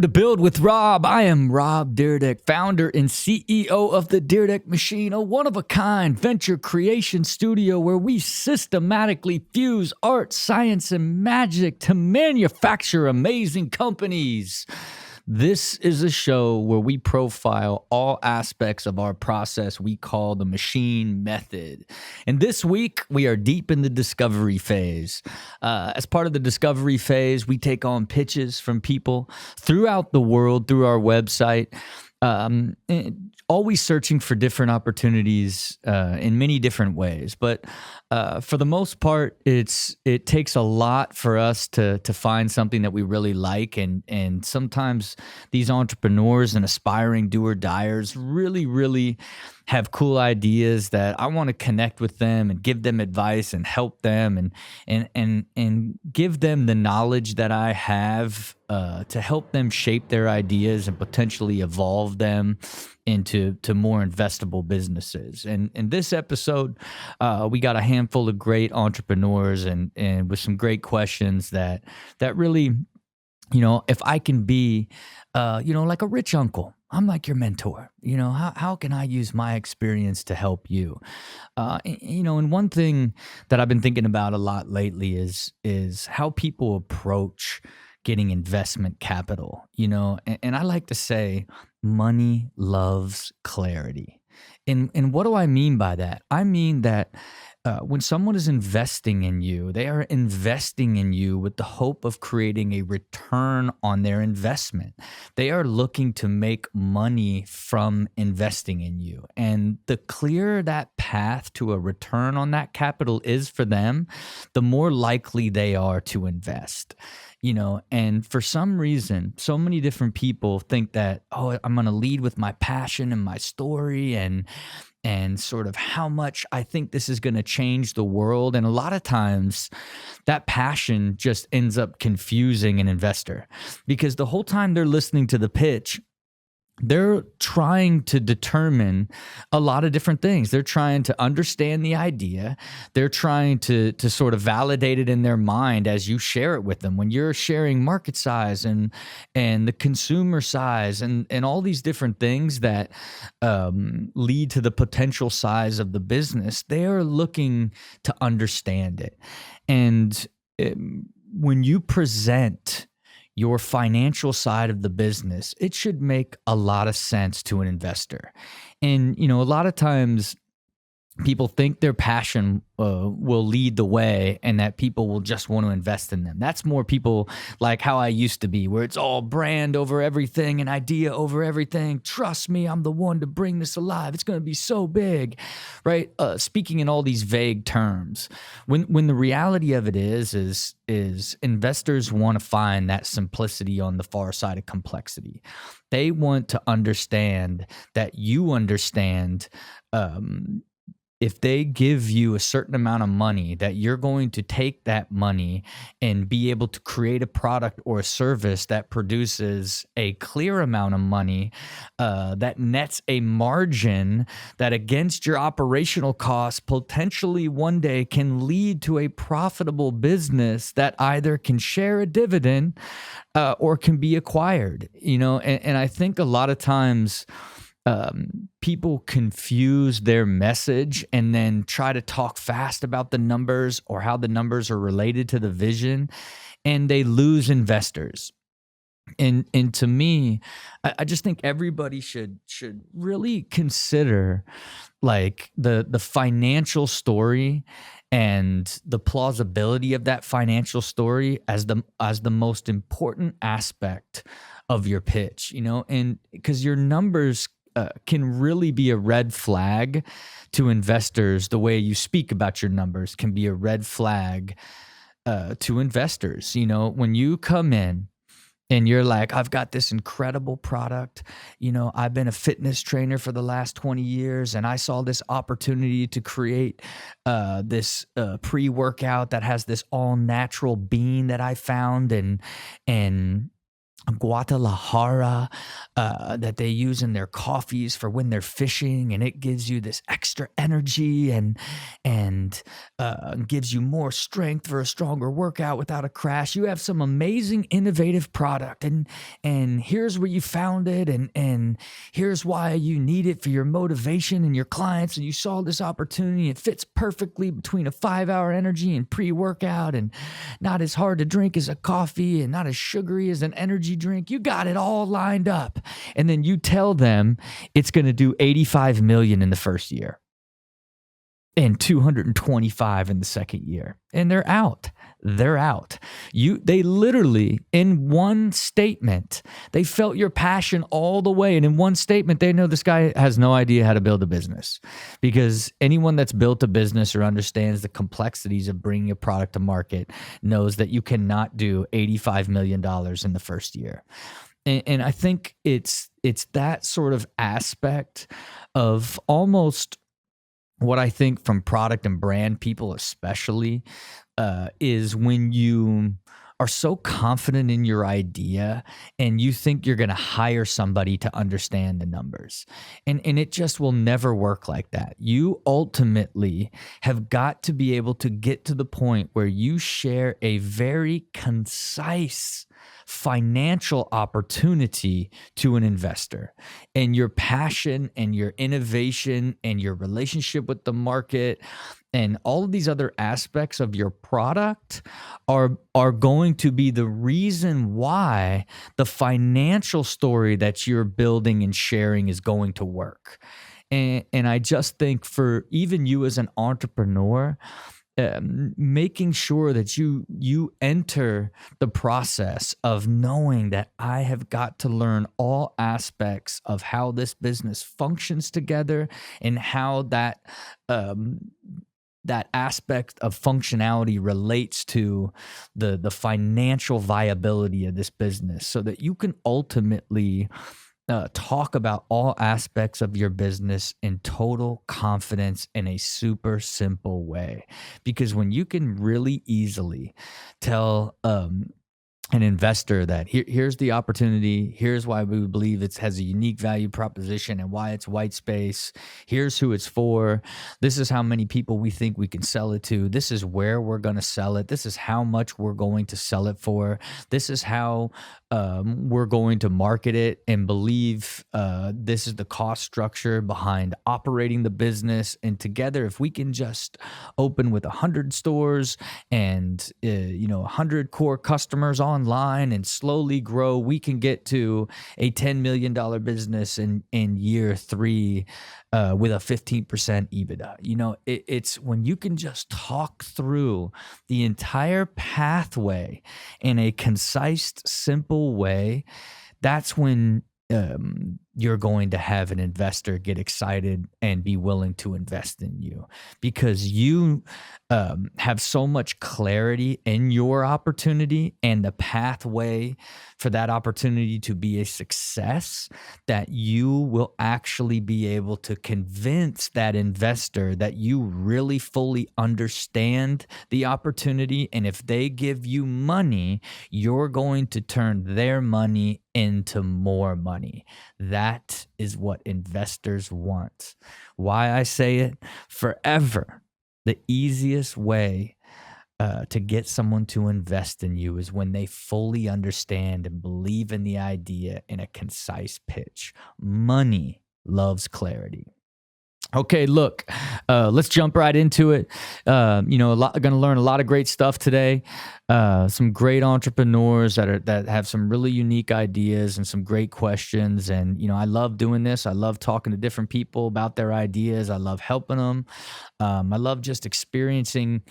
to Build with Rob. I am Rob Dyrdek, founder and CEO of the Dyrdek Machine, a one-of-a-kind venture creation studio where we systematically fuse art, science, and magic to manufacture amazing companies. This is a show where we profile all aspects of our process we call the machine method. And this week, we are deep in the discovery phase. As part of the discovery phase, we take on pitches from people throughout the world through our website, always searching for different opportunities in many different ways. But for the most part, it takes a lot for us to find something that we really like. And sometimes these entrepreneurs and aspiring do-or-diers really have cool ideas that I want to connect with them and give them advice and help them and give them the knowledge that I have to help them shape their ideas and potentially evolve them into more investable businesses. And in this episode, we got a handful of great entrepreneurs and with some great questions that really, if I can be, like a rich uncle, I'm like your mentor. How can I use my experience to help you? And one thing that I've been thinking about a lot lately is how people approach getting investment capital, and I like to say money loves clarity. And what do I mean by that? I mean that when someone is investing in you, they are investing in you with the hope of creating a return on their investment. They are looking to make money from investing in you. And the clearer that path to a return on that capital is for them, the more likely they are to invest. And for some reason, so many different people think that, I'm going to lead with my passion and my story and sort of how much I think this is going to change the world. And a lot of times that passion just ends up confusing an investor because the whole time they're listening to the pitch, they're trying to determine a lot of different things. They're trying to understand the idea. They're trying to sort of validate it in their mind as you share it with them. When you're sharing market size and the consumer size and all these different things that lead to the potential size of the business, they are looking to understand it. And when you present your financial side of the business, it should make a lot of sense to an investor. And, a lot of times people think their passion will lead the way and that people will just want to invest in them. That's more people like how I used to be, where it's all brand over everything and idea over everything. Trust me, I'm the one to bring this alive. It's going to be so big, right? Speaking in all these vague terms, when the reality of it is investors want to find that simplicity on the far side of complexity. They want to understand that you understand, if they give you a certain amount of money, that you're going to take that money and be able to create a product or a service that produces a clear amount of money that nets a margin that against your operational costs potentially one day can lead to a profitable business that either can share a dividend or can be acquired. And I think a lot of times people confuse their message and then try to talk fast about the numbers or how the numbers are related to the vision, and they lose investors. And to me, I just think everybody should really consider like the financial story and the plausibility of that financial story as the most important aspect of your pitch, and because your numbers can really be a red flag to investors. The way you speak about your numbers can be a red flag to investors. When you come in and you're like, I've got this incredible product, I've been a fitness trainer for the last 20 years and I saw this opportunity to create this pre-workout that has this all natural bean that I found and Guadalajara that they use in their coffees for when they're fishing, and it gives you this extra energy and gives you more strength for a stronger workout without a crash. You have some amazing innovative product, and here's where you found it, and here's why you need it for your motivation and your clients, and you saw this opportunity. It fits perfectly between a 5-hour energy and pre-workout, and not as hard to drink as a coffee and not as sugary as an energy drink. You got it all lined up. And then you tell them it's going to do 85 million in the first year and 225 in the second year. And they're out. They're out. They literally, in one statement, they felt your passion all the way. And in one statement, they know this guy has no idea how to build a business, because anyone that's built a business or understands the complexities of bringing a product to market knows that you cannot do $85 million in the first year. And I think it's that sort of aspect of almost what I think from product and brand people especially is when you are so confident in your idea and you think you're going to hire somebody to understand the numbers. And it just will never work like that. You ultimately have got to be able to get to the point where you share a very concise financial opportunity to an investor, and your passion and your innovation and your relationship with the market and all of these other aspects of your product are going to be the reason why the financial story that you're building and sharing is going to work. And I just think for even you as an entrepreneur, making sure that you enter the process of knowing that I have got to learn all aspects of how this business functions together and how that aspect of functionality relates to the financial viability of this business, so that you can ultimately talk about all aspects of your business in total confidence in a super simple way. Because when you can really easily tell an investor that here's the opportunity, here's why we believe it has a unique value proposition and why it's white space, here's who it's for, this is how many people we think we can sell it to, this is where we're going to sell it, this is how much we're going to sell it for, this is how we're going to market it, and believe this is the cost structure behind operating the business. And together, if we can just open with 100 stores and 100 core customers online and slowly grow, we can get to a $10 million business in year 3 with a 15% EBITDA. It's when you can just talk through the entire pathway in a concise, simple way, that's when you're going to have an investor get excited and be willing to invest in you, because you have so much clarity in your opportunity and the pathway for that opportunity to be a success, that you will actually be able to convince that investor that you really fully understand the opportunity. And if they give you money, you're going to turn their money into more money. That is what investors want. Why I say it forever, the easiest way to get someone to invest in you is when they fully understand and believe in the idea in a concise pitch. Money loves clarity. Okay, look, let's jump right into it. Going to learn a lot of great stuff today. Some great entrepreneurs that have some really unique ideas and some great questions. And I love doing this. I love talking to different people about their ideas. I love helping them. I love just experiencing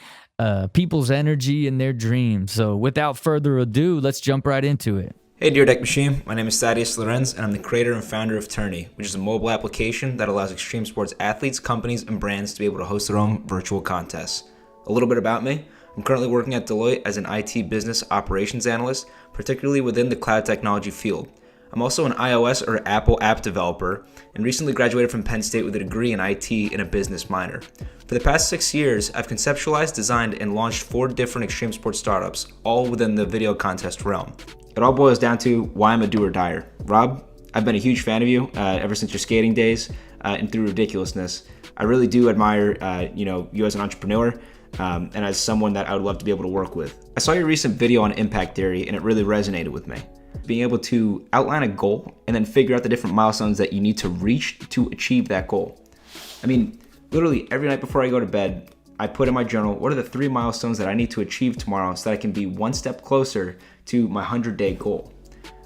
people's energy and their dreams. So without further ado, let's jump right into it. Hey Dyrdek machine, my name is THADDEUS LORENZ, and I'm the creator and founder of Tourney, which is a mobile application that allows extreme sports athletes, companies, and brands to be able to host their own virtual contests. A little bit about me: I'm currently working at Deloitte as an IT business operations analyst, particularly within the cloud technology field. I'm also an iOS or Apple app developer, and recently graduated from Penn State with a degree in IT and a business minor. For the past 6 years, I've conceptualized, designed, and launched 4 different extreme sports startups, all within the video contest realm. It all boils down to why I'm a do-or-dier. Rob, I've been a huge fan of you ever since your skating days and through ridiculousness. I really do admire you as an entrepreneur and as someone that I would love to be able to work with. I saw your recent video on impact theory and it really resonated with me. Being able to outline a goal and then figure out the different milestones that you need to reach to achieve that goal. I mean, literally every night before I go to bed, I put in my journal, what are the 3 milestones that I need to achieve tomorrow so that I can be one step closer to my 100-day goal.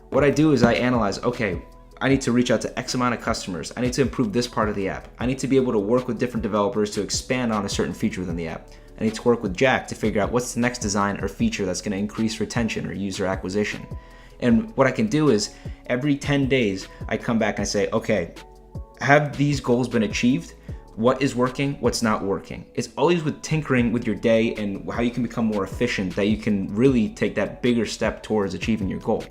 What I do is I analyze, okay, I need to reach out to X amount of customers. I need to improve this part of the app. I need to be able to work with different developers to expand on a certain feature within the app. I need to work with Jack to figure out what's the next design or feature that's going to increase retention or user acquisition. And what I can do is every 10 days, I come back and I say, okay, have these goals been achieved? What is working? What's not working? It's always with tinkering with your day and how you can become more efficient that you can really take that bigger step towards achieving your goal.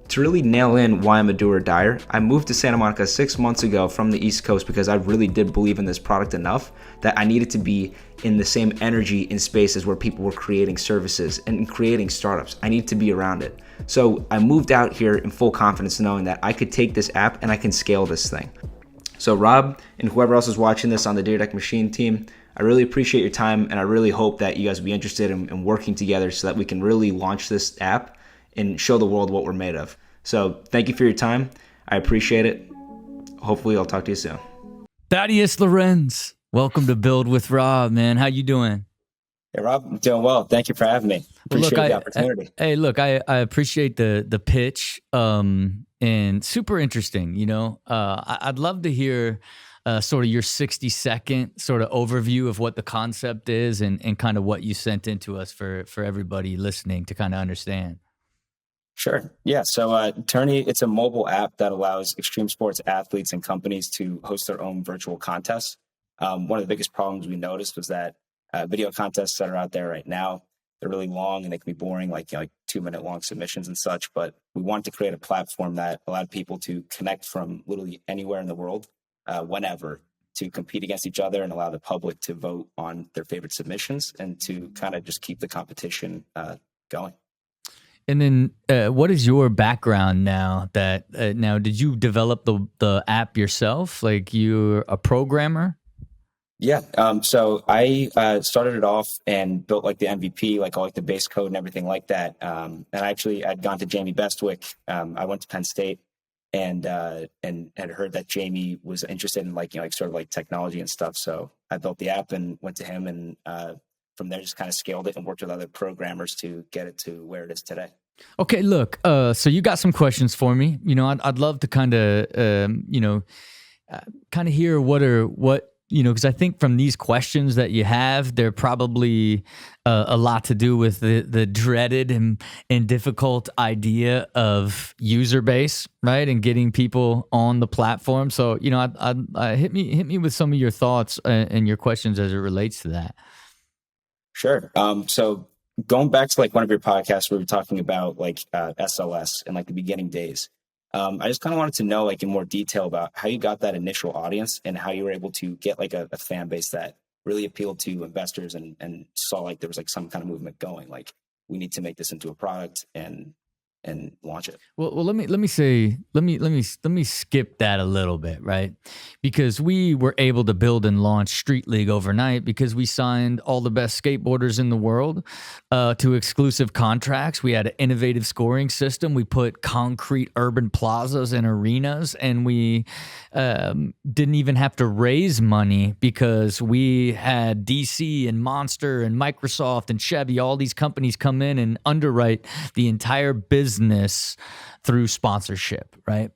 To really nail in why I'm a do-or-dier, I moved to Santa Monica 6 months ago from the East Coast because I really did believe in this product enough that I needed to be in the same energy in spaces where people were creating services and creating startups. I needed to be around it. So I moved out here in full confidence knowing that I could take this app and I can scale this thing. So Rob and whoever else is watching this on the Dyrdek machine team, I really appreciate your time and I really hope that you guys will be interested in working together so that we can really launch this app and show the world what we're made of. So thank you for your time. I appreciate it. Hopefully I'll talk to you soon. Thaddeus LORENZ, welcome to Build with Rob, man. How you doing? Hey Rob, I'm doing well. Thank you for having me. Appreciate the opportunity. I appreciate the pitch and super interesting. I'd love to hear sort of your 60-second sort of overview of what the concept is and kind of what you sent into us for everybody listening to kind of understand. Sure. Yeah. So Tourney, it's a mobile app that allows extreme sports athletes and companies to host their own virtual contests. One of the biggest problems we noticed was that video contests that are out there right now, they're really long and they can be boring, like 2-minute long submissions and such. But we wanted to create a platform that allowed people to connect from literally anywhere in the world, whenever, to compete against each other and allow the public to vote on their favorite submissions and to kind of just keep the competition going. And then, what is your background now? Now, did you develop the app yourself? Like you're a programmer? Yeah. So I started it off and built like the MVP, like all like the base code and everything like that. And I'd gone to Jamie Bestwick. I went to Penn State and had heard that Jamie was interested in sort of like technology and stuff. So I built the app and went to him and from there just kind of scaled it and worked with other programmers to get it to where it is today. Okay, look, so you got some questions for me. I'd love to kind of hear because I think from these questions that you have, they're probably a lot to do with the dreaded and difficult idea of user base, right? And getting people on the platform. So, hit me with some of your thoughts and your questions as it relates to that. Sure. So going back to one of your podcasts where we were talking about SLS and the beginning days, I just kind of wanted to know in more detail about how you got that initial audience and how you were able to get a fan base that really appealed to investors and saw there was some kind of movement going. We need to make this into a product and launch it. Well, let me skip that a little bit, right? Because we were able to build and launch Street League overnight because we signed all the best skateboarders in the world to exclusive contracts. We had an innovative scoring system. We put concrete urban plazas in arenas, and we didn't even have to raise money because we had DC and Monster and Microsoft and Chevy, all these companies come in and underwrite the entire business through sponsorship, right?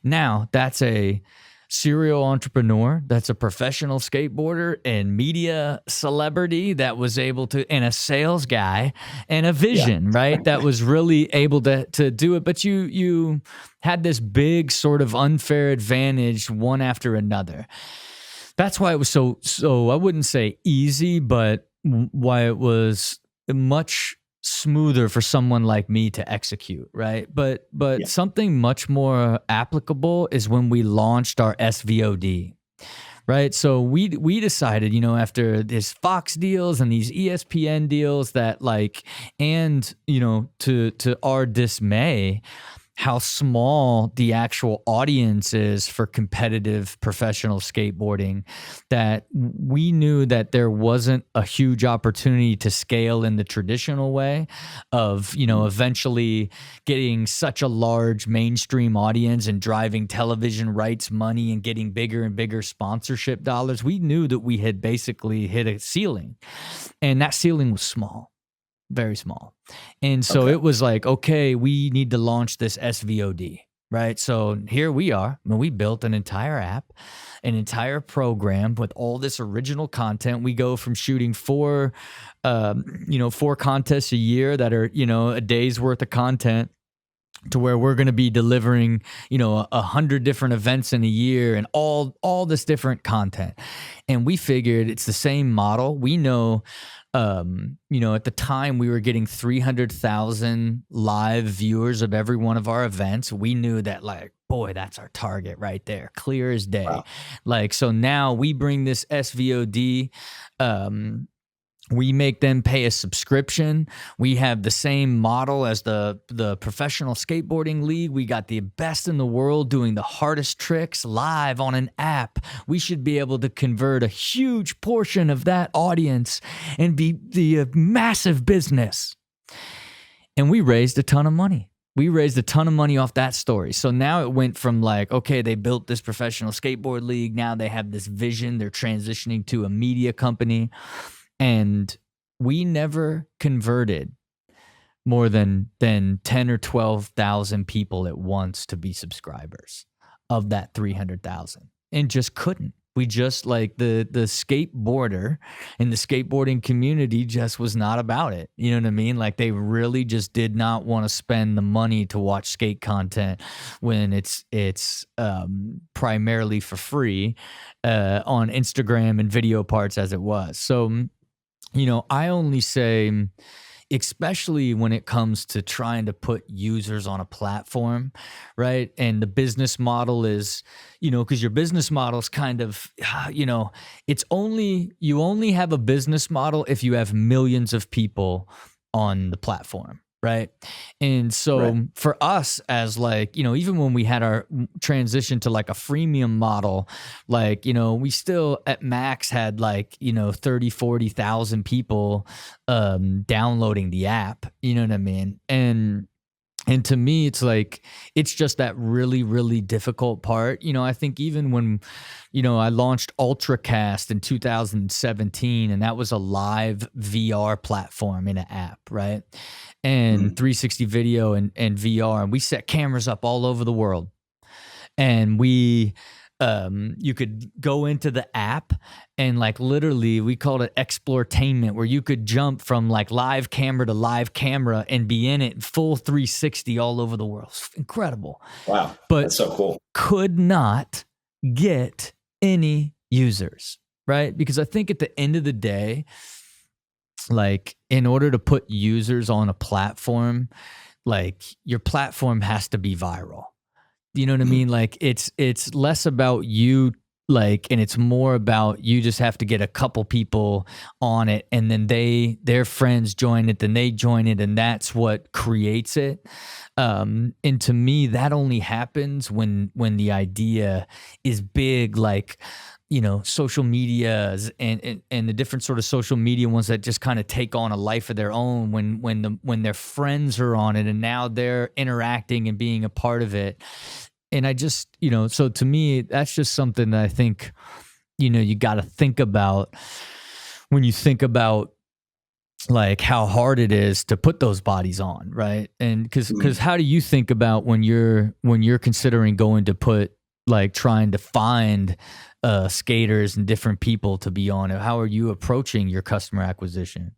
Now, that's a serial entrepreneur, that's a professional skateboarder and media celebrity that was able to, and a sales guy and a vision, right? That was really able to do it. But you had this big sort of unfair advantage one after another. That's why it was so I wouldn't say easy, but why it was much smoother for someone like me to execute, right? But something much more applicable is when we launched our SVOD, right? So we decided, after this Fox deals and these ESPN deals that and to our dismay, how small the actual audience is for competitive professional skateboarding, that we knew that there wasn't a huge opportunity to scale in the traditional way of, eventually getting such a large mainstream audience and driving television rights money and getting bigger and bigger sponsorship dollars. We knew that we had basically hit a ceiling, and that ceiling was small. Very small. And so it was like, okay, we need to launch this SVOD, right? So here we are. We built an entire app, an entire program with all this original content. We go from shooting four contests a year that are, a day's worth of content, to where we're going to be delivering, 100 different events in a year and all this different content. And we figured it's the same model. We know, at the time we were getting 300,000 live viewers of every one of our events. We knew that, boy, that's our target right there, clear as day. Wow. So now we bring this SVOD, we make them pay a subscription. We have the same model as the professional skateboarding league. We got the best in the world doing the hardest tricks live on an app. We should be able to convert a huge portion of that audience and be the massive business. And we raised a ton of money. We raised a ton of money off that story. So now it went from okay, they built this professional skateboard league. Now they have this vision. They're transitioning to a media company. And we never converted more than 10 or 12,000 people at once to be subscribers of that 300,000, and just couldn't. We just the skateboarder and the skateboarding community just was not about it. You know what I mean? They really just did not want to spend the money to watch skate content when it's primarily for free on Instagram and video parts as it was. So, I only say, especially when it comes to trying to put users on a platform, right? And the business model is, because your business model is kind of, you only have a business model if you have millions of people on the platform. Right. And so for us as even when we had our transition to a freemium model, we still at max had 30, 40,000 people downloading the app, you know what I mean? And to me, it's it's just that really, really difficult part. I think even when, I launched UltraCast in 2017, and that was a live VR platform in an app, right? And 360 video and VR. And we set cameras up all over the world. And you could go into the app and literally we called it Exploretainment, where you could jump from live camera to live camera and be in it full 360 all over the world. It's incredible. Wow. But that's so cool. Could not get any users, right? Because I think at the end of the day, in order to put users on a platform, your platform has to be viral. You know what I mean? It's less about you, and it's more about you just have to get a couple people on it, and then their friends join it, then they join it, and that's what creates it. And to me, that only happens when the idea is big, social medias and the different sort of social media ones that just kind of take on a life of their own when their friends are on it and now they're interacting and being a part of it. And I just, so to me, that's just something that I think, you got to think about when you think about how hard it is to put those bodies on, right? And because how do you think about when you're considering going to put trying to find skaters and different people to be on it? How are you approaching your customer acquisition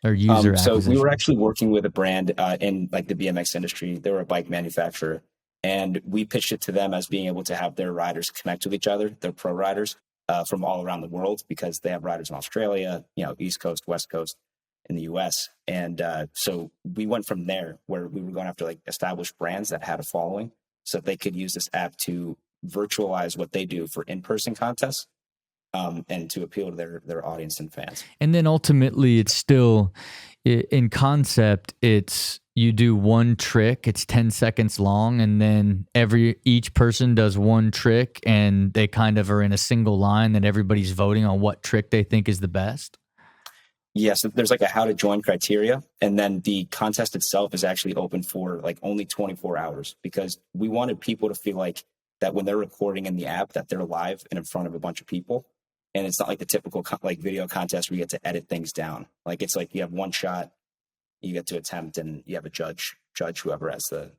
or user acquisition? So we were actually working with a brand in the BMX industry. They were a bike manufacturer, and we pitched it to them as being able to have their riders connect with each other, their pro riders from all around the world, because they have riders in Australia, East Coast, West Coast, in the US. And so we went from there, where we were going after established brands that had a following, so that they could use this app to virtualize what they do for in-person contests, and to appeal to their audience and fans. And then ultimately, it's still in concept. It's you do one trick. It's 10 seconds long, and then each person does one trick, and they kind of are in a single line that everybody's voting on what trick they think is the best. Yes, there's like a how to join criteria, and then the contest itself is actually open for like only 24 hours, because we wanted people to feel like that when they're recording in the app that they're live and in front of a bunch of people. And it's not like the typical like video contest where you get to edit things down. Like it's like you have one shot, you get to attempt, and you have a judge whoever has the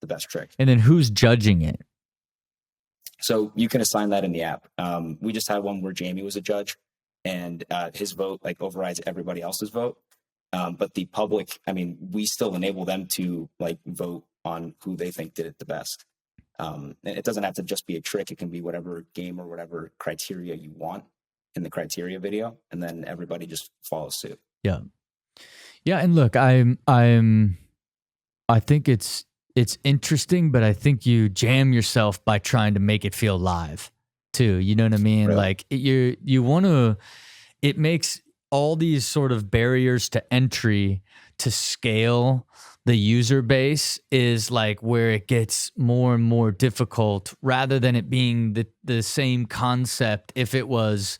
best trick. And then who's judging it? So you can assign that in the app. We just had one where Jamie was a judge, and his vote like overrides everybody else's vote. But the public, I mean, we still enable them to like vote on who they think did it the best. And it doesn't have to just be a trick. It can be whatever game or whatever criteria you want in the criteria video, and then everybody just follows suit. Yeah. Yeah. And look, I think it's interesting, but I think you jam yourself by trying to make it feel live too. You know what I mean? Really? Like you want to, it makes all these sort of barriers to entry to scale the user base is like where it gets more and more difficult, rather than it being the same concept. If it was,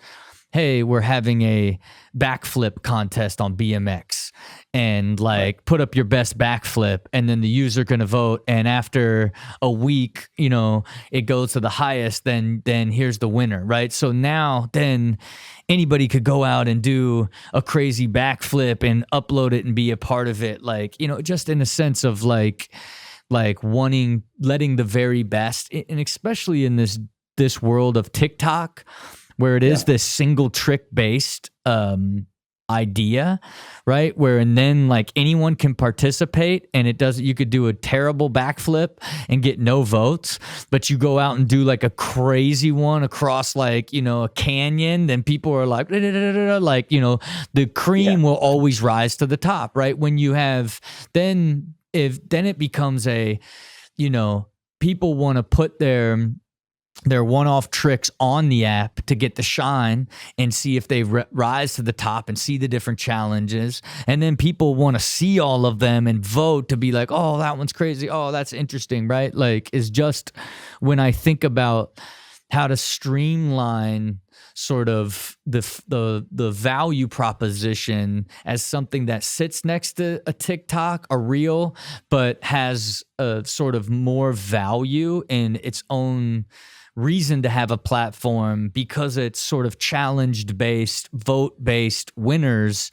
hey, we're having a backflip contest on BMX, and like put up your best backflip, and then the user going to vote, and after a week, you know, it goes to the highest, then here's the winner, right? So now then anybody could go out and do a crazy backflip and upload it and be a part of it, like, you know, just in a sense of like letting the very best, and especially in this world of TikTok, where it is this single trick based idea, right? Where, and then like anyone can participate, and you could do a terrible backflip and get no votes, but you go out and do like a crazy one across like, you know, a canyon, then people are like, like, you know, the cream will always rise to the top, right? When you have, then it becomes a, you know, people want to put their one-off tricks on the app to get the shine and see if they rise to the top and see the different challenges. And then people want to see all of them and vote to be like, oh, that one's crazy. Oh, that's interesting, right? Like, is just when I think about how to streamline sort of the value proposition as something that sits next to a TikTok, a reel, but has a sort of more value in its own reason to have a platform, because it's sort of challenged based, vote based winners,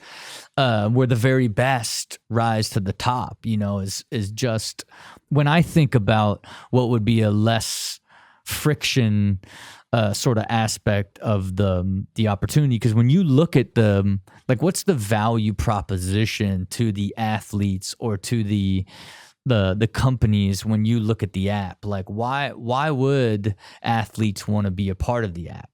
where the very best rise to the top, you know, is just when I think about what would be a less friction sort of aspect of the opportunity. Because when you look at like, what's the value proposition to the athletes or to the companies when you look at the app? Like, why would athletes want to be a part of the app?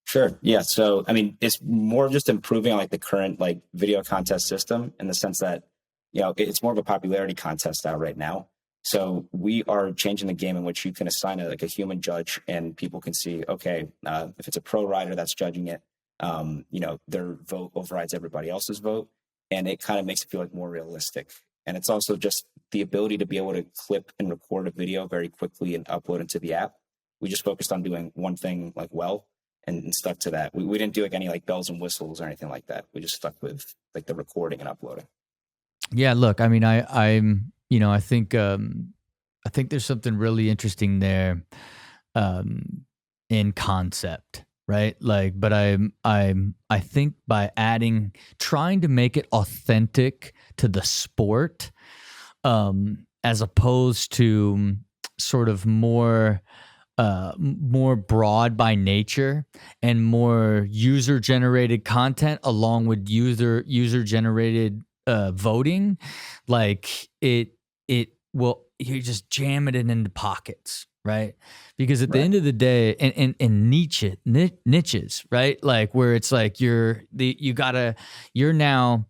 Sure. Yeah. So, I mean, it's more of just improving on like the current like video contest system, in the sense that, you know, it's more of a popularity contest out right now. So we are changing the game in which you can assign a human judge, and people can see, okay, if it's a pro rider that's judging it, you know, their vote overrides everybody else's vote, and it kind of makes it feel like more realistic. And it's also just the ability to be able to clip and record a video very quickly and upload into the app. We just focused on doing one thing like well, and stuck to that. We didn't do like any like bells and whistles or anything like that. We just stuck with like the recording and uploading. Yeah, look, I mean, I'm you know, I think there's something really interesting there in concept, right? Like, but I think by trying to make it authentic to the sport, as opposed to sort of more broad by nature and more user generated content, along with user generated voting, like it will, you just jam it into pockets, right? Because at the end of the day, and niches, right? Like where it's like you're now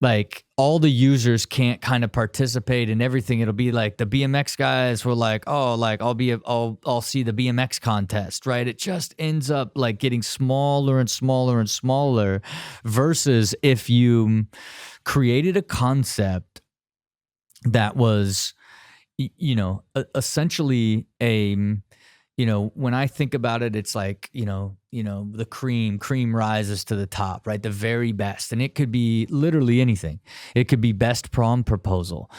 like all the users can't kind of participate in everything. It'll be like the BMX guys were like, oh, like I'll see the BMX contest, right? It just ends up like getting smaller and smaller and smaller, versus if you created a concept that was, essentially when I think about it, it's like, the cream rises to the top, right? The very best. And it could be literally anything. It could be best prom proposal,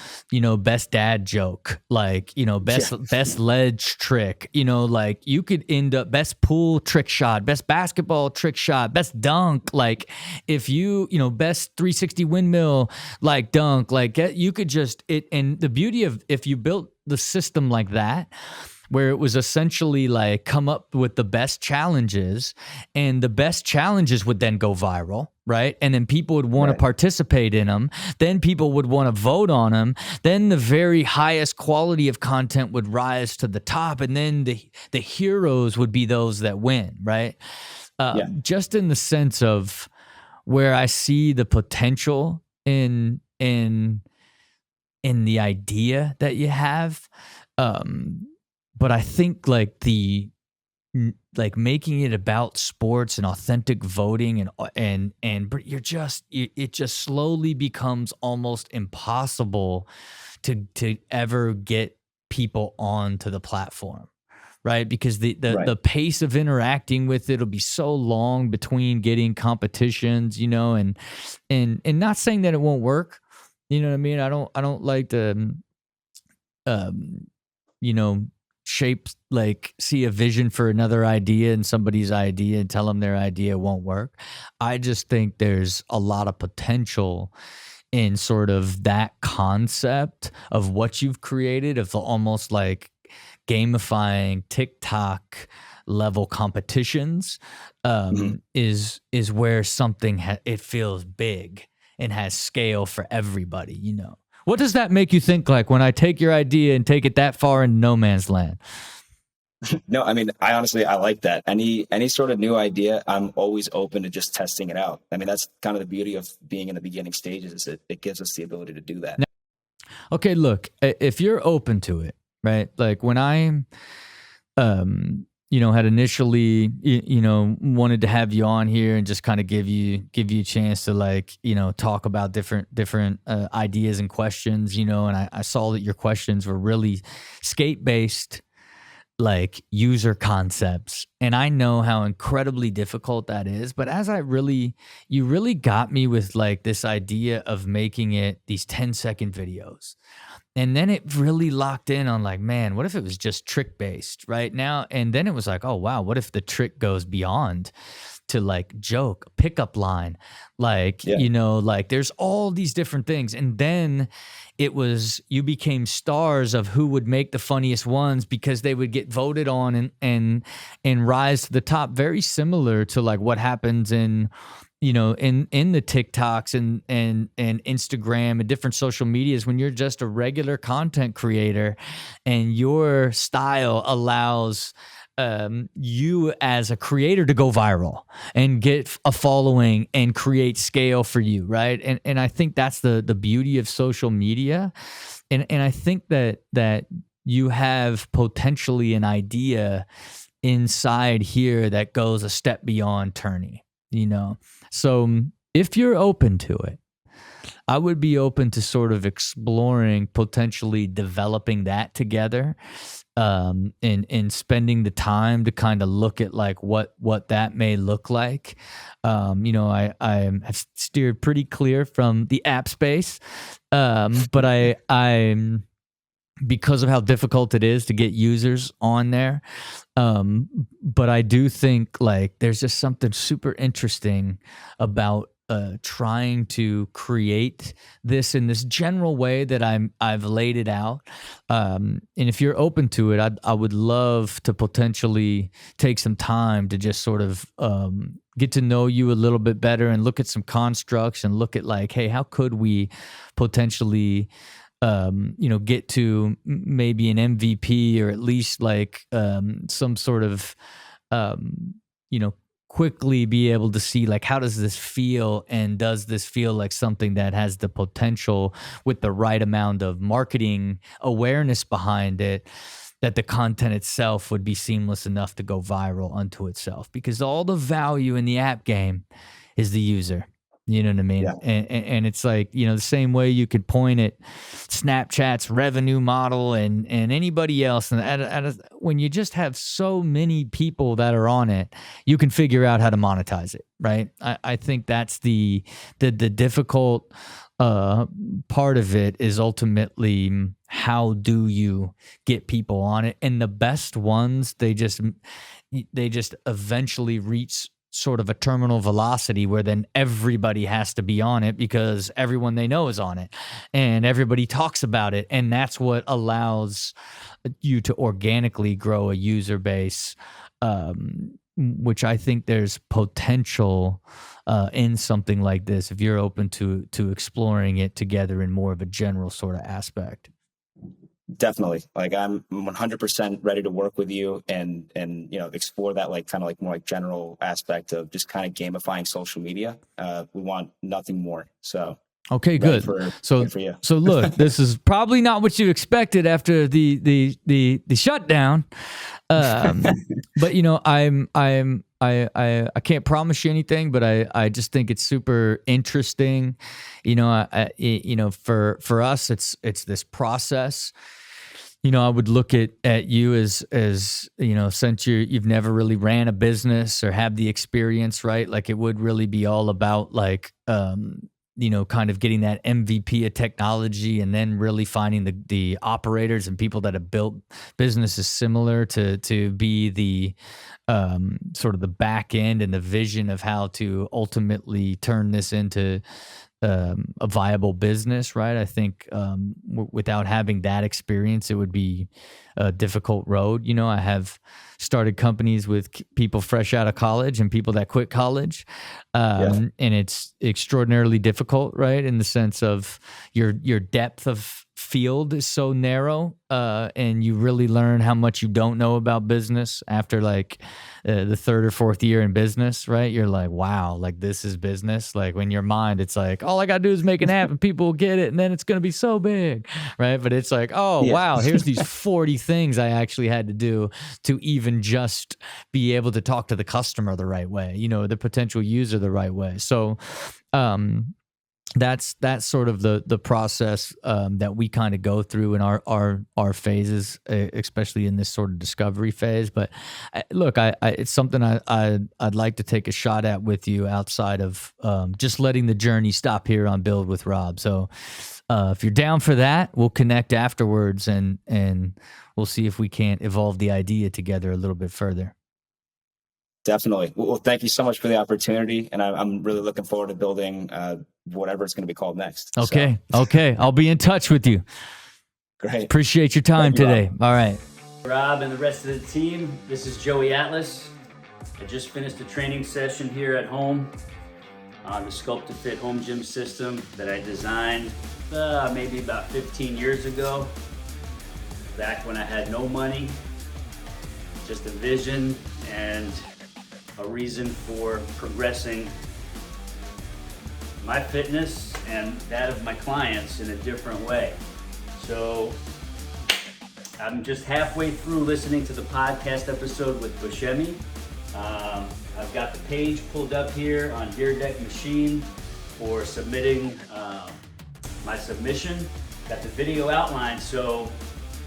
best dad joke, like, best ledge trick, like you could end up best pool trick shot, best basketball trick shot, best dunk. Like if you, best 360 windmill, like dunk, like you could just, and the beauty of if you built the system like that, where it was essentially like come up with the best challenges, and the best challenges would then go viral, right? And then people would want to participate in them. Then people would want to vote on them. Then the very highest quality of content would rise to the top. And then the heroes would be those that win, right? Just in the sense of where I see the potential in the idea that you have. But I think like making it about sports and authentic voting and it just slowly becomes almost impossible to ever get people onto the platform, right? Because the pace of interacting with it will be so long between getting competitions, and not saying that it won't work. You know what I mean? I don't like to see a vision for another idea and somebody's idea and tell them their idea won't work. I just think there's a lot of potential in sort of that concept of what you've created, of almost like gamifying TikTok level competitions, is where something it feels big and has scale for everybody, What does that make you think like when I take your idea and take it that far in no man's land? No, I mean, I like that. Any sort of new idea, I'm always open to just testing it out. I mean, that's kind of the beauty of being in the beginning stages, is it gives us the ability to do that. Now, okay, look, if you're open to it, right? Like when I had initially, wanted to have you on here and just kind of give you a chance to like, talk about different ideas and questions, and I saw that your questions were really skate-based, like user concepts. And I know how incredibly difficult that is. But as you really got me with like this idea of making it these 10-second videos. And then it really locked in on like, man, what if it was just trick based right now? And then it was like, oh, wow, what if the trick goes beyond to like joke, pickup line, like, like there's all these different things. And then you became stars of who would make the funniest ones because they would get voted on and rise to the top. Very similar to like what happens in the TikToks and Instagram and different social medias, when you're just a regular content creator and your style allows you as a creator to go viral and get a following and create scale for you, right? And I think that's the beauty of social media. And I think that you have potentially an idea inside here that goes a step beyond Turney, So if you're open to it, I would be open to sort of exploring potentially developing that together, and spending the time to kind of look at like what that may look like. I have steered pretty clear from the app space, but I'm because of how difficult it is to get users on there. But I do think like there's just something super interesting about trying to create this in this general way that I've laid it out. And if you're open to it, I would love to potentially take some time to just sort of get to know you a little bit better and look at some constructs and look at like, hey, how could we potentially get to maybe an MVP, or at least like some sort of quickly be able to see like, how does this feel, and does this feel like something that has the potential, with the right amount of marketing awareness behind it, that the content itself would be seamless enough to go viral unto itself, because all the value in the app game is the user. You know what I mean? Yeah. And it's like, you know, the same way you could point at Snapchat's revenue model and anybody else. And when you just have so many people that are on it, you can figure out how to monetize it, right? I think that's the difficult part of it, is ultimately how do you get people on it? And the best ones, they just eventually reach sort of a terminal velocity where then everybody has to be on it, because everyone they know is on it and everybody talks about it. And that's what allows you to organically grow a user base, which I think there's potential in something like this, if you're open to exploring it together in more of a general sort of aspect. Definitely. Like, I'm 100% ready to work with you and you know, explore that like kind of like more like general aspect of just kind of gamifying social media. We want nothing more. So okay, good. So look, this is probably not what you expected after the shutdown. But you know, I can't promise you anything, but I just think it's super interesting. You know, you know, for us, it's this process. You know, I would look at you as you know, since you've never really ran a business or have the experience, right? Like, it would really be all about like, you know, kind of getting that MVP of technology, and then really finding the operators and people that have built businesses similar to be the sort of the back end and the vision of how to ultimately turn this into a viable business, right? I think without having that experience, it would be a difficult road. You know, I have started companies with people fresh out of college and people that quit college, and it's extraordinarily difficult, right? In the sense of your depth of field is so narrow, and you really learn how much you don't know about business after like the third or fourth year in business, right? You're like, wow, like this is business. Like, when your mind, it's like, all I gotta do is make an app and people will get it, and then it's gonna be so big, right? But it's like, oh wow, here's these 40 things I actually had to do to even just be able to talk to the customer the right way, you know, the potential user the right way. So that's sort of the process that we kind of go through in our phases, especially in this sort of discovery phase. But look, it's something I'd like to take a shot at with you outside of just letting the journey stop here on Build with Rob. So if you're down for that, we'll connect afterwards and we'll see if we can't evolve the idea together a little bit further. Definitely. Well, thank you so much for the opportunity, and I'm really looking forward to building whatever it's going to be called next. Okay. So. Okay. I'll be in touch with you. Great. Appreciate your time today. All right. Rob and the rest of the team, this is Joey Atlas. I just finished a training session here at home on the Sculpt to Fit home gym system that I designed maybe about 15 years ago, back when I had no money, just a vision and a reason for progressing my fitness and that of my clients in a different way. So I'm just halfway through listening to the podcast episode with Buscemi. I've got the page pulled up here on Dyrdek machine for submitting my submission. Got the video outline, so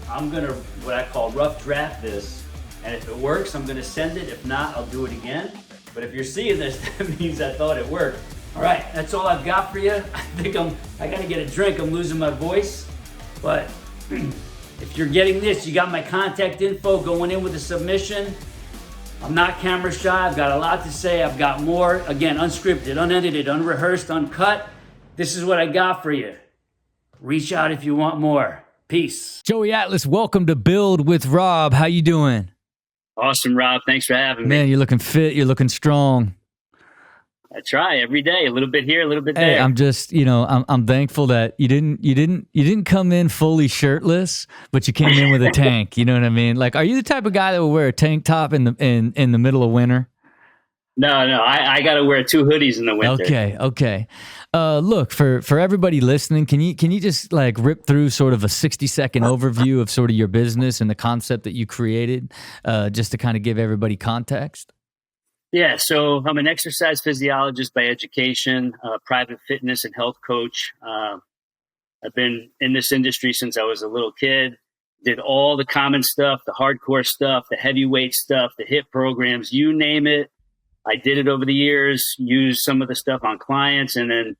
I'm gonna, what I call rough draft this, and if it works, I'm gonna send it. If not, I'll do it again. But if you're seeing this, that means I thought it worked. All right, that's all I've got for you. I gotta get a drink, I'm losing my voice. But if you're getting this, you got my contact info going in with the submission. I'm not camera shy, I've got a lot to say, I've got more. Again, unscripted, unedited, unrehearsed, uncut. This is what I got for you. Reach out if you want more. Peace. Joey Atlas, welcome to Build with Rob. How you doing? Awesome, Rob. Thanks for having me. Man, you're looking fit. You're looking strong. I try every day, a little bit here, a little bit there. Hey, I'm just, I'm thankful that you didn't come in fully shirtless, but you came in with a tank. You know what I mean? Like, are you the type of guy that will wear a tank top in the middle of winter? No, I got to wear 2 hoodies in the winter. Okay. Look, for everybody listening, can you just like rip through sort of a 60-second overview of sort of your business and the concept that you created, just to kind of give everybody context? Yeah, so I'm an exercise physiologist by education, private fitness and health coach. I've been in this industry since I was a little kid. Did all the common stuff, the hardcore stuff, the heavyweight stuff, the HIIT programs, you name it. I did it over the years, used some of the stuff on clients. And then,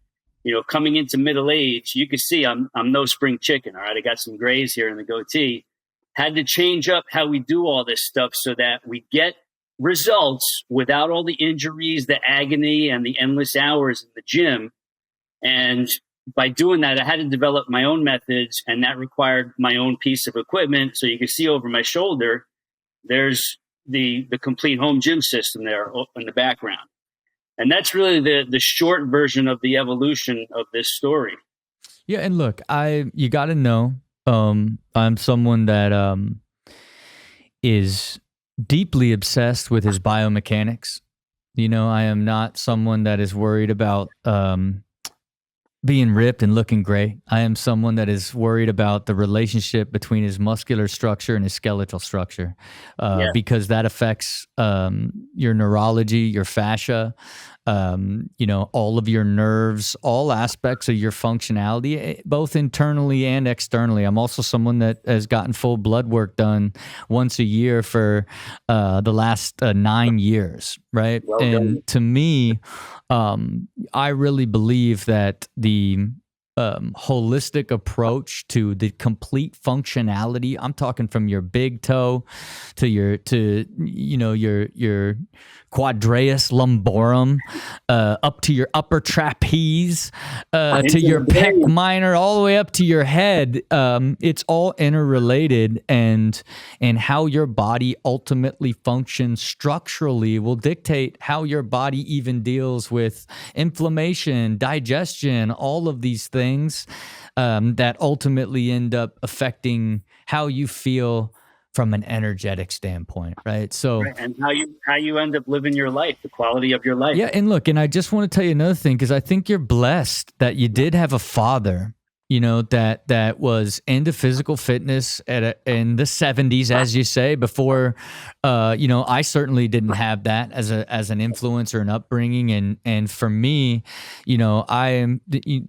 coming into middle age, you can see I'm no spring chicken. All right. I got some grays here in the goatee. Had to change up how we do all this stuff so that we get results without all the injuries, the agony, and the endless hours in the gym. And by doing that, I had to develop my own methods, and that required my own piece of equipment. So you can see over my shoulder, there's the complete home gym system there in the background. And that's really the short version of the evolution of this story. Yeah, and look, you got to know, I'm someone that is deeply obsessed with his biomechanics. I am not someone that is worried about being ripped and looking great. I am someone that is worried about the relationship between his muscular structure and his skeletal structure, because that affects your neurology, your fascia, all of your nerves, all aspects of your functionality, both internally and externally. I'm also someone that has gotten full blood work done once a year for the last 9 years, right? Well and done. to me, I really believe that the holistic approach to the complete functionality, I'm talking from your big toe to your quadratus lumborum, up to your upper trapeze, to your pec minor, all the way up to your head. It's all interrelated, and how your body ultimately functions structurally will dictate how your body even deals with inflammation, digestion, all of these things that ultimately end up affecting how you feel from an energetic standpoint, right? So, and how you end up living your life, the quality of your life. Yeah, and look, and I just want to tell you another thing, because I think you're blessed that you did have a father, that was into physical fitness in the 70s, as you say, before, I certainly didn't have that as an influence or an upbringing. And for me, to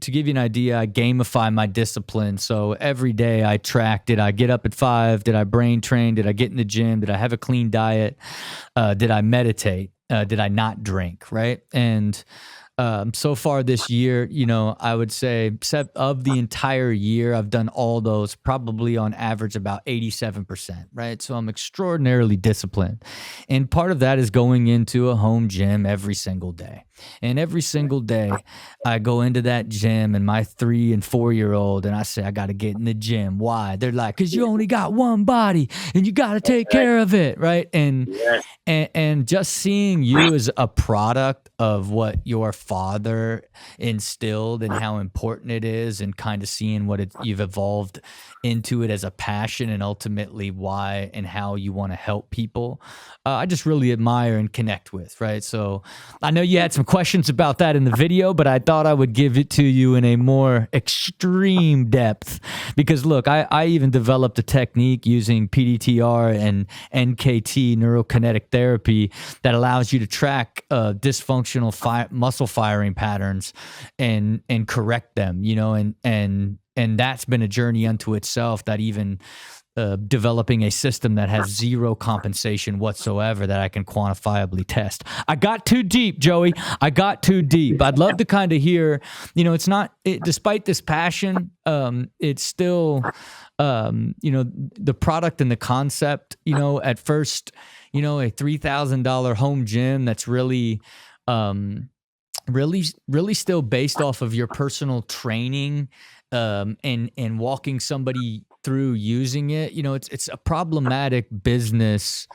give you an idea, I gamify my discipline. So every day I track, did I get up at 5? Did I brain train? Did I get in the gym? Did I have a clean diet? Did I meditate? Did I not drink? Right. And so far this year, I would say of the entire year, I've done all those probably on average about 87%, right? So I'm extraordinarily disciplined. And part of that is going into a home gym every single day. And every single day I go into that gym and my 3 and 4-year-old, and I say, I got to get in the gym. Why? They're like, because you only got one body and you got to take care of it. Right. And just seeing you as a product of what your father instilled and how important it is, and kind of seeing what you've evolved into it as a passion, and ultimately why and how you want to help people, I just really admire and connect with, right? So I know you had some questions about that in the video, but I thought I would give it to you in a more extreme depth, because look, I even developed a technique using PDTR and NKT, neurokinetic therapy, that allows you to track dysfunctional muscle firing patterns and correct them, and that's been a journey unto itself, that even developing a system that has zero compensation whatsoever that I can quantifiably test. I got too deep, Joey. I got too deep. I'd love to kind of hear, it's not, despite this passion, it's still, the product and the concept, at first, a $3,000 home gym that's really still based off of your personal training, and walking somebody through using it. It's a problematic business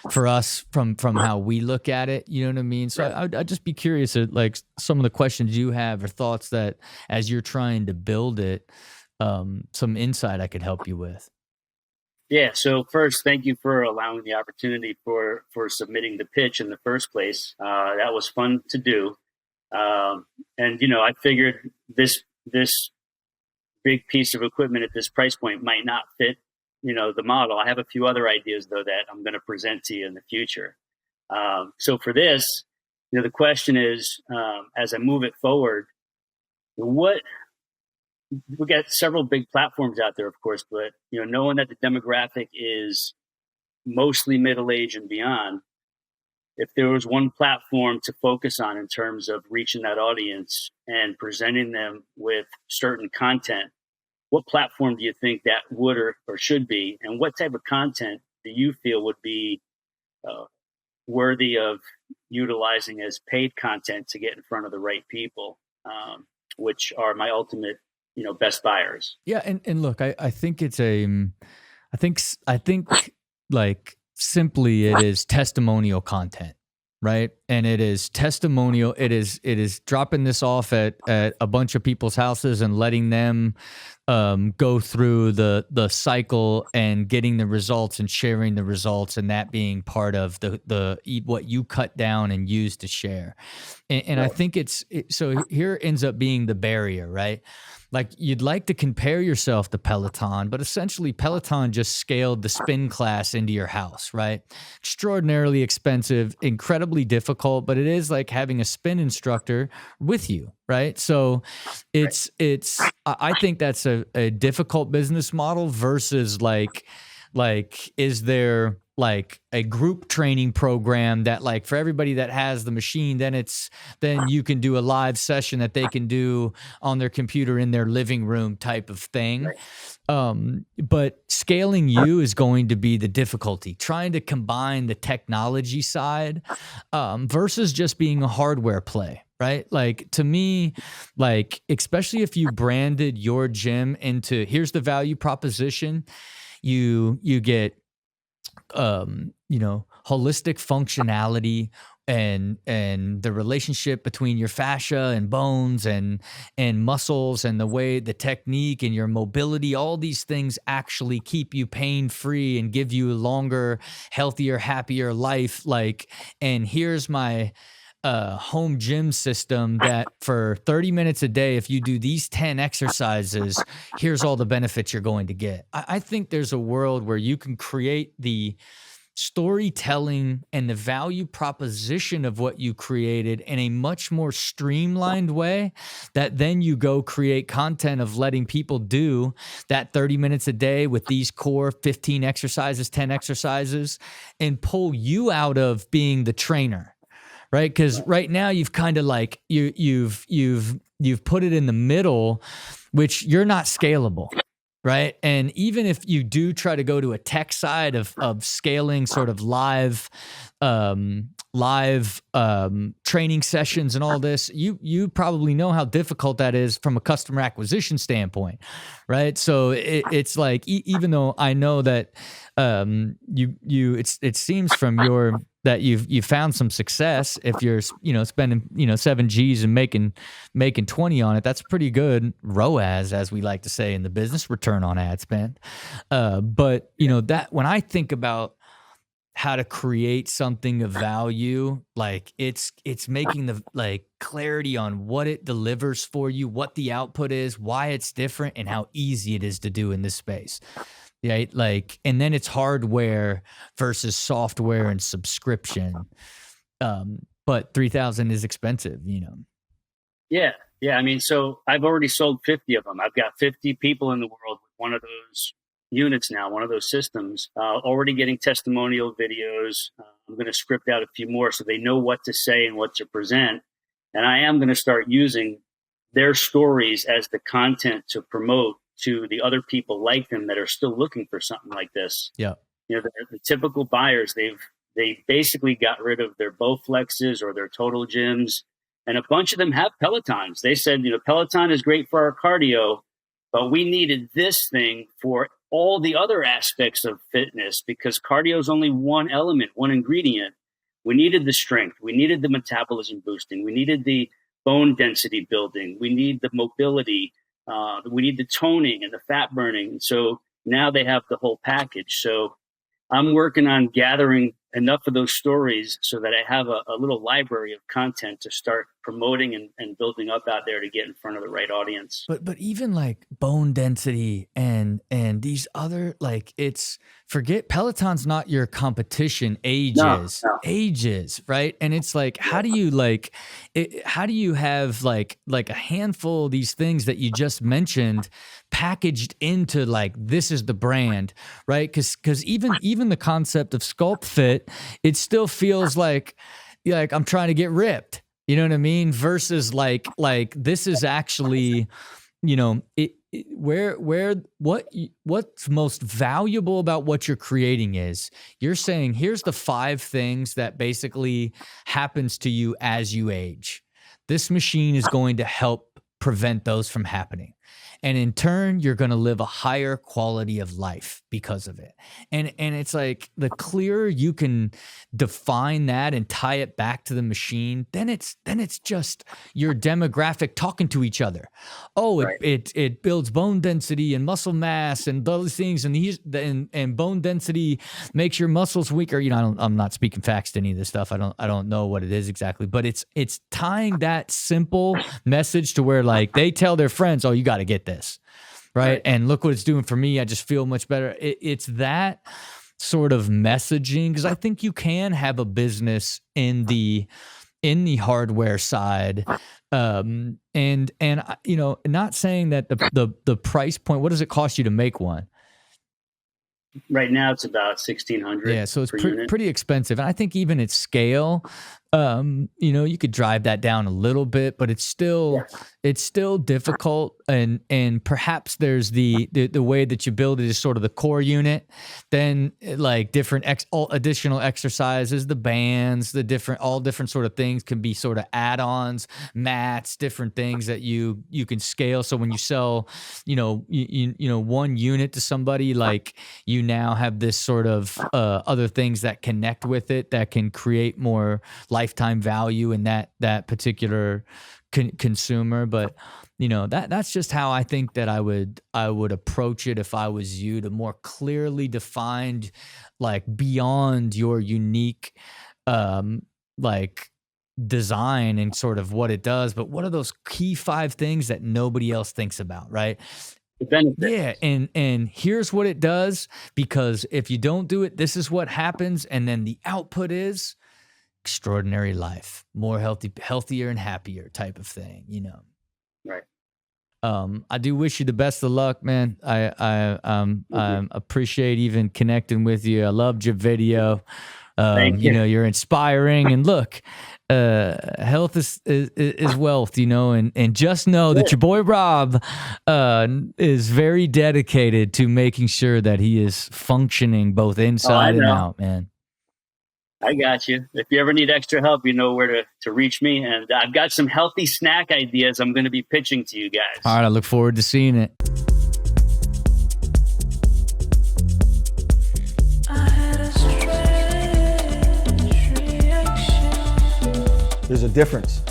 for us from how we look at it. You know what I mean? So I'd just be curious at like some of the questions you have or thoughts that as you're trying to build it, some insight I could help you with. Yeah. So first, thank you for allowing the opportunity for submitting the pitch in the first place. That was fun to do. And I figured this big piece of equipment at this price point might not fit, the model. I have a few other ideas though that I'm going to present to you in the future. So for this, the question is, as I move it forward, we got several big platforms out there, of course, but knowing that the demographic is mostly middle age and beyond, if there was one platform to focus on in terms of reaching that audience and presenting them with certain content, what platform do you think that would or should be? And what type of content do you feel would be worthy of utilizing as paid content to get in front of the right people, which are my ultimate, best buyers? Yeah. And look, I think it's I think like simply it is testimonial content, right? And it is testimonial. It is dropping this off at a bunch of people's houses and letting them go through the cycle and getting the results and sharing the results, and that being part of the what you cut down and use to share. And I think so here ends up being the barrier, right? Like you'd like to compare yourself to Peloton, but essentially Peloton just scaled the spin class into your house, right? Extraordinarily expensive, incredibly difficult, but it is like having a spin instructor with you, right? So I think that's a difficult business model versus like is there like a group training program that like for everybody that has the machine, then you can do a live session that they can do on their computer in their living room type of thing. But scaling you is going to be the difficulty, trying to combine the technology side versus just being a hardware play. Right? Like to me, like, especially if you branded your gym into here's the value proposition, you get, holistic functionality and the relationship between your fascia and bones and muscles and the way the technique and your mobility, all these things actually keep you pain free and give you a longer, healthier, happier life. Like, and here's my home gym system that for 30 minutes a day, if you do these 10 exercises, here's all the benefits you're going to get. I think there's a world where you can create the storytelling and the value proposition of what you created in a much more streamlined way that then you go create content of letting people do that 30 minutes a day with these core 15 exercises, 10 exercises, and pull you out of being the trainer. Right, because right now you've kind of like you've put it in the middle, which you're not scalable, right? And even if you do try to go to a tech side of scaling, sort of live training sessions and all this, you probably know how difficult that is from a customer acquisition standpoint, right? So it's like even though I know that it seems from that you've found some success. If you're spending 7 G's and making 20 on it, that's pretty good ROAS, as we like to say in the business, return on ad spend. But that when I think about how to create something of value, like it's making the like clarity on what it delivers for you, what the output is, why it's different, and how easy it is to do in this space. Yeah, like, and then it's hardware versus software and subscription. But 3,000 is expensive, Yeah. I mean, so I've already sold 50 of them. I've got 50 people in the world with one of those units now, one of those systems, already getting testimonial videos. I'm going to script out a few more so they know what to say and what to present. And I am going to start using their stories as the content to promote to the other people like them that are still looking for something like this. Yeah. The typical buyers, they basically got rid of their Bowflexes or their Total Gyms, and a bunch of them have Pelotons. They said, Peloton is great for our cardio, but we needed this thing for all the other aspects of fitness because cardio is only one element, one ingredient. We needed the strength. We needed the metabolism boosting. We needed the bone density building. We need the mobility. We need the toning and the fat burning. So Now they have the whole package. So I'm working on gathering enough of those stories so that I have a little library of content to start promoting and building up out there to get in front of the right audience. But even like bone density and these other, like, it's, forget Peloton's not your competition. Ages, right? And it's like, how do you how do you have like a handful of these things that you just mentioned packaged into like, this is the brand, right? Because even the concept of Sculpt Fit, it still feels like I'm trying to get ripped. You know what I mean? Versus like this is actually, you know, what's most valuable about what you're creating is you're saying, here's the 5 things that basically happens to you as you age. This machine is going to help prevent those from happening. And in turn, you're going to live a higher quality of life because of it. And it's like, the clearer you can define that and tie it back to the machine, then it's just your demographic talking to each other. Oh, right. it builds bone density and muscle mass and those things, and bone density makes your muscles weaker. You know, I'm not speaking facts to any of this stuff. I don't know what it is exactly, but it's tying that simple message to where like they tell their friends, oh, you got to get this. Right. And look what it's doing for me. I just feel much better. It's that sort of messaging, because I think you can have a business in the hardware side. And you know, not saying that the price point, what does it cost you to make one? Right now it's about $1,600. Yeah, so it's pretty expensive. And I think even at scale, you know, you could drive that down a little bit, but it's still difficult. And perhaps there's the way that you build it is sort of the core unit, then like different additional exercises, the bands, all different sort of things can be sort of add-ons, mats, different things that you can scale. So when you sell, you know, one unit to somebody, like you now have this sort of other things that connect with it that can create more lifetime value in that particular consumer. But you know, that's just how I think that I would approach it if I was you, to more clearly defined, like beyond your unique like design and sort of what it does, but what are those key 5 things that nobody else thinks about, right? Yeah, and here's what it does, because if you don't do it, this is what happens, and then the output is extraordinary life, more healthier and happier type of thing, you know. Right. I do wish you the best of luck, man. I appreciate even connecting with you. I loved your video. Thank you. You know, you're inspiring, and look, health is wealth, you know, and just know that your boy Rob is very dedicated to making sure that he is functioning both inside and out, man. I got you. If you ever need extra help, you know where to reach me. And I've got some healthy snack ideas I'm going to be pitching to you guys. All right, I look forward to seeing it. There's a difference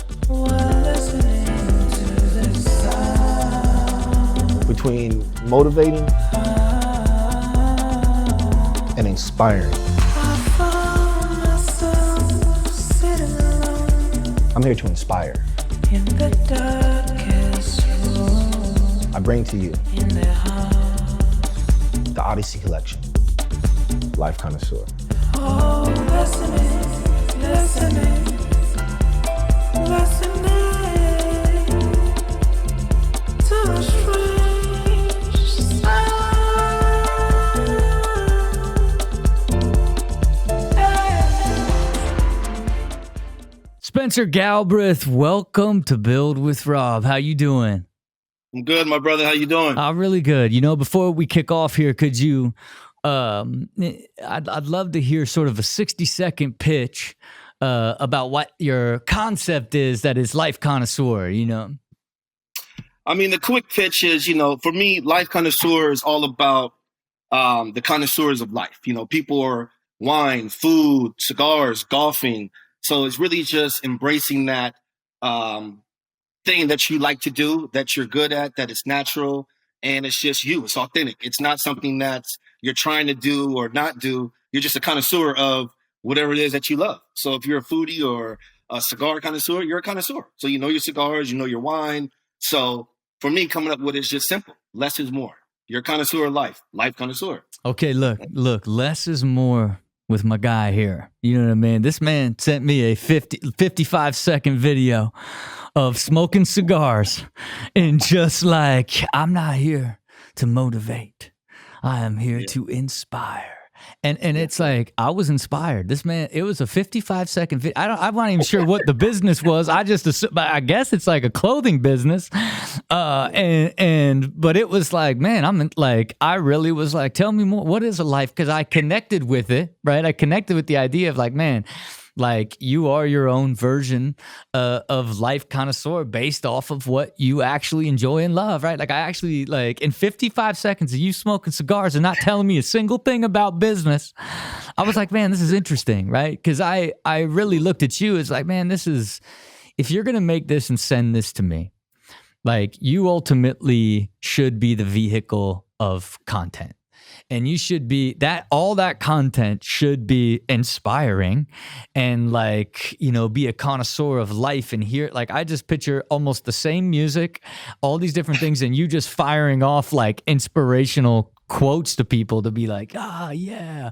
between motivating and inspiring. I'm here to inspire. I bring to you the Odyssey Collection, Life Connoisseur. Spencer Galbraith, welcome to Build with Rob. How you doing? I'm good, my brother. How you doing? Really good. You know, before we kick off here, could you, I'd love to hear sort of a 60-second pitch about what your concept is that is Life Connoisseur, you know? I mean, the quick pitch is, you know, for me, Life Connoisseur is all about the connoisseurs of life. You know, people are wine, food, cigars, golfing. So it's really just embracing that thing that you like to do, that you're good at, that is natural, and it's just you. It's authentic. It's not something that you're trying to do or not do. You're just a connoisseur of whatever it is that you love. So if you're a foodie or a cigar connoisseur, you're a connoisseur. So you know your cigars, you know your wine. So for me, coming up with it is just simple. Less is more. You're a connoisseur of life connoisseur. Okay, look, less is more with my guy here. You know what I mean? This man sent me a 55-second video of smoking cigars and just like, I'm not here to motivate. I am here to inspire. And it's like, I was inspired. This man, it was a 55-second video. I'm not even sure what the business was. I just assumed, I guess it's like a clothing business. But it was like, man, I really was like, tell me more. What is a life? Because I connected with it, right? I connected with the idea of like, man, like you are your own version of life connoisseur based off of what you actually enjoy and love, right? Like I actually like in 55 seconds of you smoking cigars and not telling me a single thing about business, I was like, man, this is interesting, right? Because I really looked at you as like, man, this is, if you're going to make this and send this to me, like you ultimately should be the vehicle of content. And you should be that, all that content should be inspiring and like, you know, be a connoisseur of life and hear, like, I just picture almost the same music, all these different things, and you just firing off like inspirational quotes to people to be like, yeah.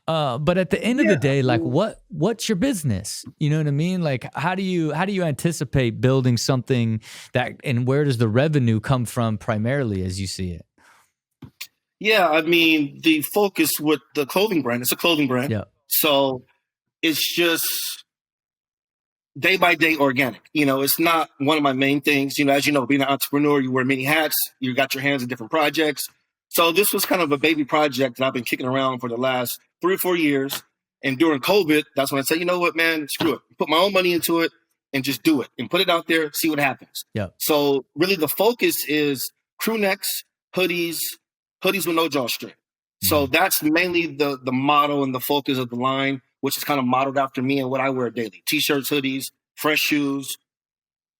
But at the end of the day, like what's your business? You know what I mean? Like, how do you anticipate building something that, and where does the revenue come from primarily as you see it? Yeah, I mean, the focus with the clothing brand, it's a clothing brand. Yeah. So it's just day by day organic. You know, it's not one of my main things. You know, as you know, being an entrepreneur, you wear many hats, you got your hands in different projects. So this was kind of a baby project that I've been kicking around for the last 3 or 4 years. And during COVID, that's when I said, you know what, man, screw it. Put my own money into it and just do it and put it out there, see what happens. Yeah. So really the focus is crew necks, hoodies with no drawstring. So that's mainly the motto and the focus of the line, which is kind of modeled after me and what I wear daily. T-shirts, hoodies, fresh shoes,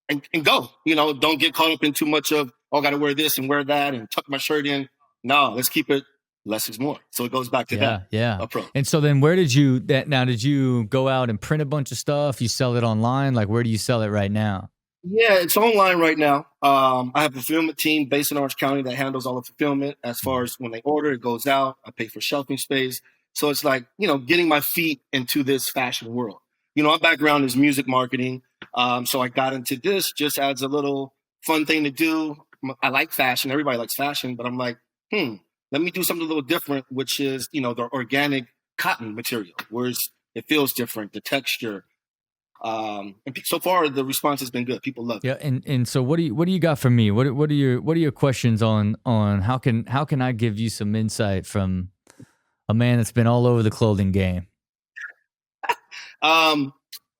and go. You know, don't get caught up in too much of, oh, I got to wear this and wear that and tuck my shirt in. No, let's keep it less is more. So it goes back to that approach. And so then where did you go out and print a bunch of stuff? You sell it online? Like, where do you sell it right now? Yeah, it's online right now. I have a fulfillment team based in Orange County that handles all the fulfillment. As far as when they order, it goes out. I pay for shelving space. So it's like, you know, getting my feet into this fashion world. You know, my background is music marketing. So I got into this just as a little fun thing to do. I like fashion. Everybody likes fashion. But I'm like, let me do something a little different, which is, you know, the organic cotton material, whereas it feels different, the texture. And so far the response has been good. People love it. Yeah, and so what do you got for me? What are your questions on how can I give you some insight from a man that's been all over the clothing game?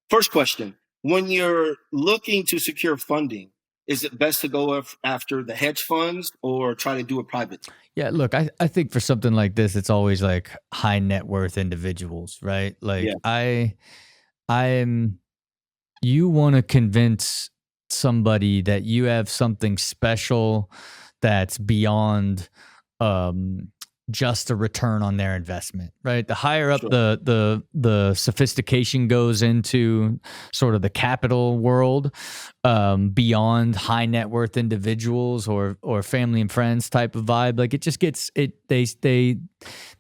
First question: when you're looking to secure funding, is it best to go after the hedge funds or try to do it private? Yeah, look, I think for something like this, it's always like high net worth individuals, right? Like you want to convince somebody that you have something special that's beyond just a return on their investment, right? The higher up the sophistication goes into sort of the capital world, beyond high net worth individuals or family and friends type of vibe, like it just gets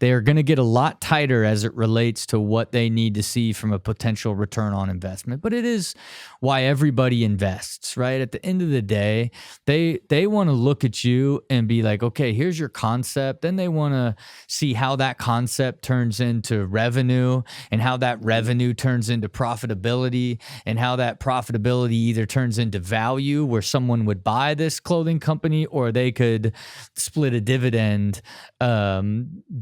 they are going to get a lot tighter as it relates to what they need to see from a potential return on investment. But it is why everybody invests, right? At the end of the day, they want to look at you and be like, okay, here's your concept. Then they want to see how that concept turns into revenue and how that revenue turns into profitability and how that profitability either turns into value where someone would buy this clothing company or they could split a dividend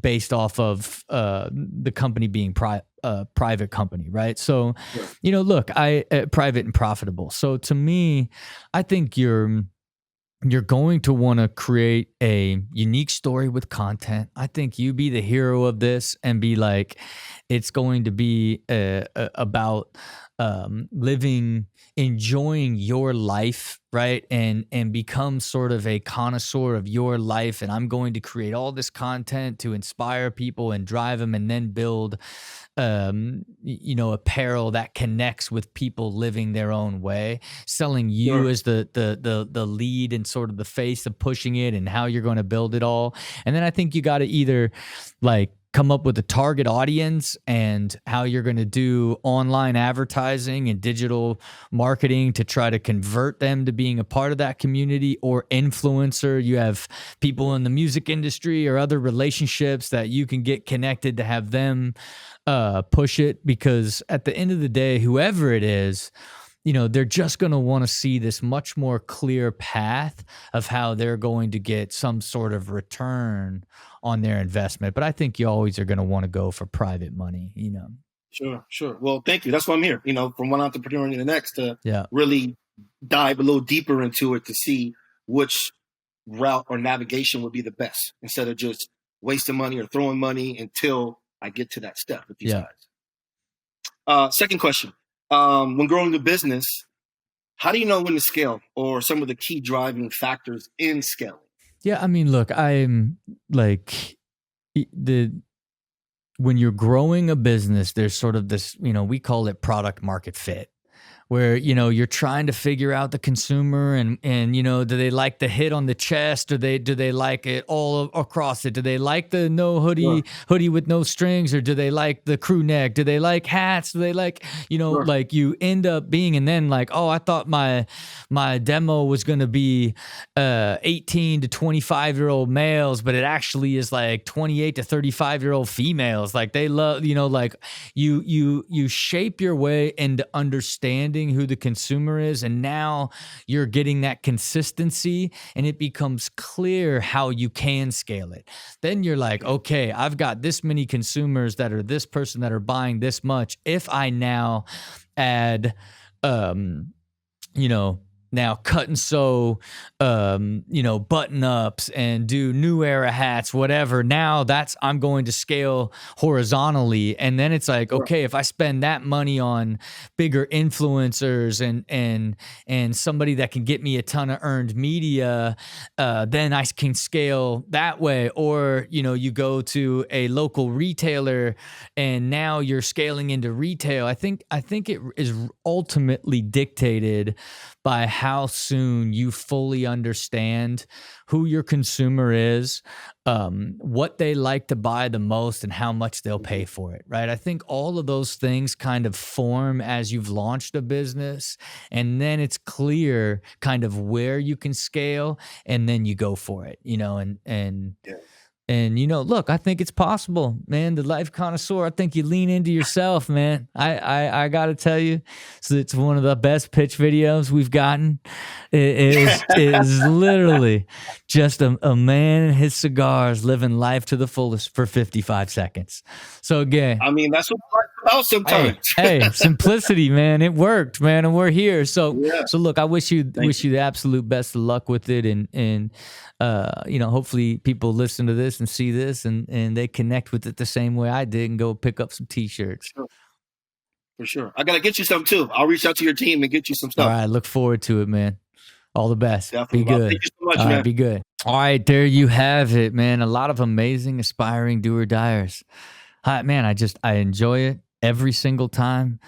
based off of the company being private company, right? So, you know, look, private and profitable. So to me, I think you're going to want to create a unique story with content. I think you be the hero of this and be like, it's going to be about enjoying your life, right? And become sort of a connoisseur of your life. And I'm going to create all this content to inspire people and drive them, and then build, apparel that connects with people living their own way, selling you as the lead and sort of the face of pushing it and how you're going to build it all. And then I think you got to either like come up with a target audience and how you're going to do online advertising and digital marketing to try to convert them to being a part of that community, or influencer. You have people in the music industry or other relationships that you can get connected to have them push it, because at the end of the day, whoever it is, they're just going to want to see this much more clear path of how they're going to get some sort of return on their investment. But I think you always are going to want to go for private money, Sure. Well, thank you. That's why I'm here, from one entrepreneur to the next, to really dive a little deeper into it to see which route or navigation would be the best, instead of just wasting money or throwing money until I get to that step with these guys. Second question. When growing a business, how do you know when to scale, or some of the key driving factors in scaling? Yeah, I mean, look, I'm like when you're growing a business, there's sort of this, we call it product market fit, where, you're trying to figure out the consumer and do they like the hit on the chest, or do they like it all across it? Do they like the no hoodie with no strings, or do they like the crew neck? Do they like hats? Do they like, like you end up being, and then like, oh, I thought my demo was going to be 18 to 25-year-old males, but it actually is like 28 to 35-year-old females. Like they love, like you shape your way into understanding who the consumer is, and now you're getting that consistency, and it becomes clear how you can scale it. Then you're like, okay, I've got this many consumers that are this person that are buying this much. If I now add now cut and sew, button ups and do new era hats, whatever. Now I'm going to scale horizontally. And then it's like, okay, if I spend that money on bigger influencers and somebody that can get me a ton of earned media, then I can scale that way. Or, you go to a local retailer and now you're scaling into retail. I think it is ultimately dictated by how soon you fully understand who your consumer is, what they like to buy the most, and how much they'll pay for it, right? I think all of those things kind of form as you've launched a business, and then it's clear kind of where you can scale, and then you go for it, And, look, I think it's possible, man. The life connoisseur, I think you lean into yourself, man. I got to tell you, so it's one of the best pitch videos we've gotten. It is literally just a man and his cigars living life to the fullest for 55 seconds. So again, I mean, that's what it's about sometimes. Hey, simplicity, man. It worked, man, and we're here. So look, I wish you the absolute best of luck with it, and hopefully people listen to this and see this and they connect with it the same way I did and go pick up some t-shirts. For sure. I got to get you some too. I'll reach out to your team and get you some stuff. All right. Look forward to it, man. All the best. Definitely. Be good. Thank you so much, All man. right, be good. All right. There you have it, man. A lot of amazing, aspiring do-or-diers. Man, I enjoy it every single time.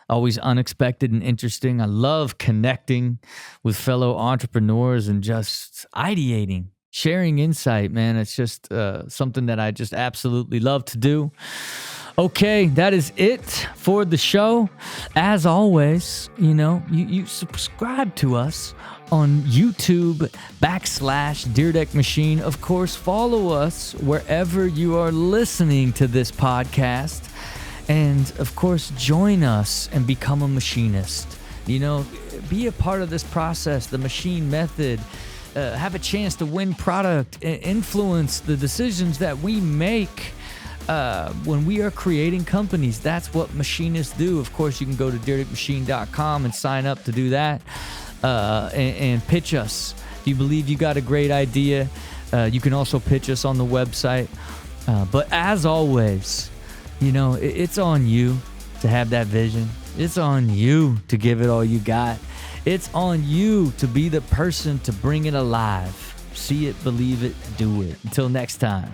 Always unexpected and interesting. I love connecting with fellow entrepreneurs and just ideating, sharing insight, man. It's just something that I just absolutely love to do. Okay, that is it for the show. As always, you subscribe to us on YouTube /Dyrdek Machine. Of course, follow us wherever you are listening to this podcast. And of course, join us and become a machinist. Be a part of this process, the machine method. Have a chance to win product, influence the decisions that we make when we are creating companies. That's what machinists do. Of course, you can go to dyrdekmachine.com and sign up to do that and pitch us. If you believe you got a great idea, you can also pitch us on the website. But as always, it's on you to have that vision. It's on you to give it all you got. It's on you to be the person to bring it alive. See it, believe it, do it. Until next time.